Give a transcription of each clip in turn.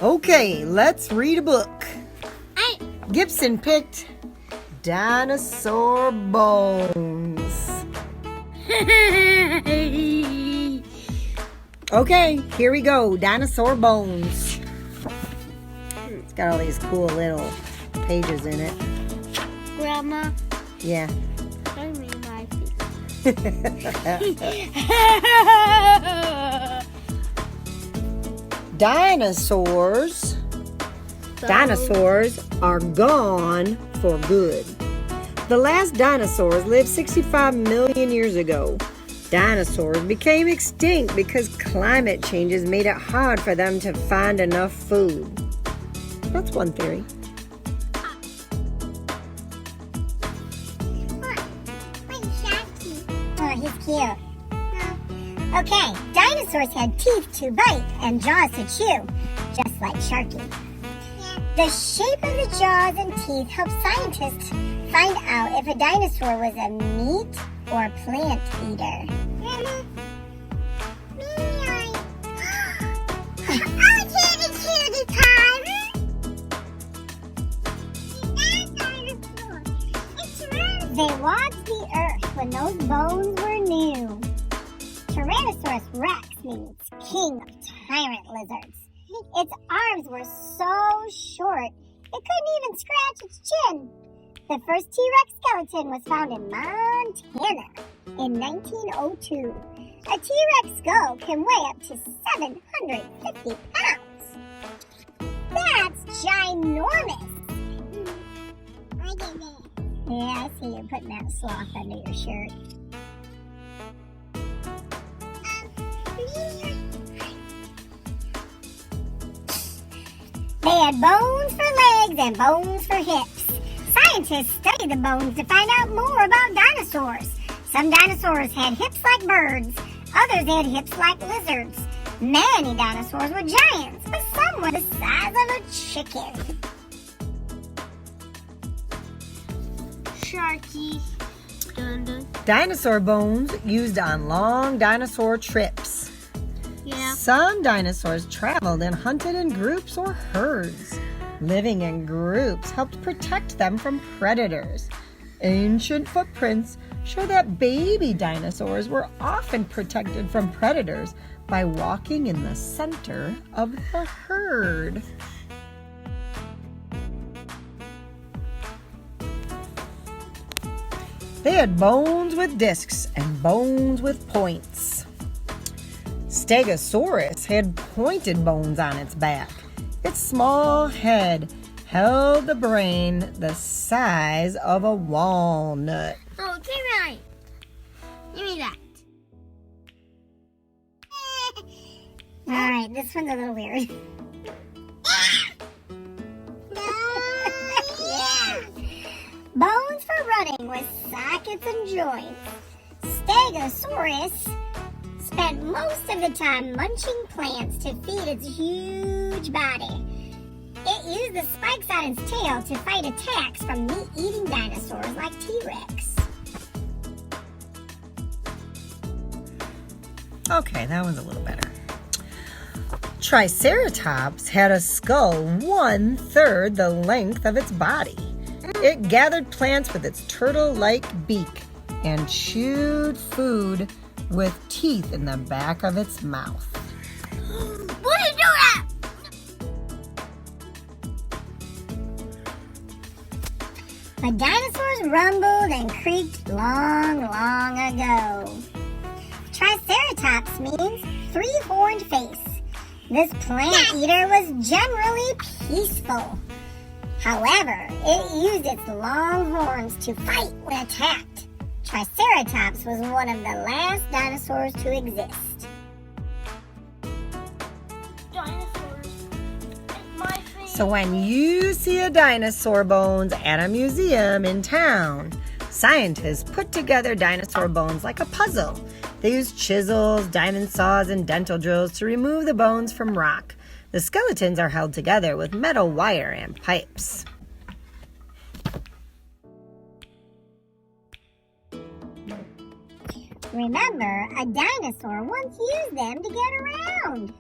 Okay, let's read a book. Gibson picked Dinosaur Bones. Okay, here we go. Dinosaur Bones. It's got all these cool little pages in it. Grandma, Yeah. show me my feet. Dinosaurs are gone for good. The last dinosaurs lived 65 million years ago. Dinosaurs became extinct because climate changes made it hard for them to find enough food. That's one theory. Oh, he's cute. Okay, dinosaurs had teeth to bite and jaws to chew, just like Sharky. The shape of the jaws and teeth helped scientists find out if a dinosaur was a meat or plant eater. They walked the earth when those bones were new. Tyrannosaurus Rex means king of tyrant lizards. Its arms were so short, it couldn't even scratch its chin. The first T-Rex skeleton was found in Montana in 1902. A T-Rex skull can weigh up to 750 pounds. That's ginormous. I did it. Yeah, I see you putting that sloth under your shirt. They had bones for legs and bones for hips. Scientists studied the bones to find out more about dinosaurs. Some dinosaurs had hips like birds. Others had hips like lizards. Many dinosaurs were giants, but some were the size of a chicken. Sharky. Dun, dun. Dinosaur bones used on long dinosaur trips. Yeah. Some dinosaurs traveled and hunted in groups or herds. Living in groups helped protect them from predators. Ancient footprints show that baby dinosaurs were often protected from predators by walking in the center of the herd. They had bones with discs and bones with points. Stegosaurus had pointed bones on its back. Its small head held the brain the size of a walnut. Oh, give me that. Give me that. Alright, this one's a little weird. Yeah. Bones for running with sockets and joints. Stegosaurus spent most of the time munching plants to feed its huge body. It used the spikes on its tail to fight attacks from meat-eating dinosaurs like T-Rex. Okay, that one's a little better. Triceratops had a skull 1/3 the length of its body. It gathered plants with its turtle-like beak and chewed food with teeth in the back of its mouth. What did you do that? But dinosaurs rumbled and creaked long, long ago. Triceratops means three-horned face. This plant eater was generally peaceful. However, it used its long horns to fight when attacked. Triceratops was one of the last dinosaurs to exist. Dinosaurs. It's my favorite. So when you see a dinosaur bones at a museum in town, scientists put together dinosaur bones like a puzzle. They used chisels, diamond saws, and dental drills to remove the bones from rock. The skeletons are held together with metal wire and pipes. Remember, a dinosaur once used them to get around.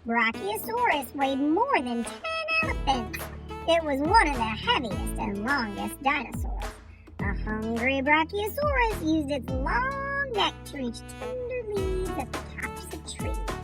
Brachiosaurus weighed more than 10 elephants. It was one of the heaviest and longest dinosaurs. A hungry Brachiosaurus used its long neck to reach tender leaves at the tops of trees.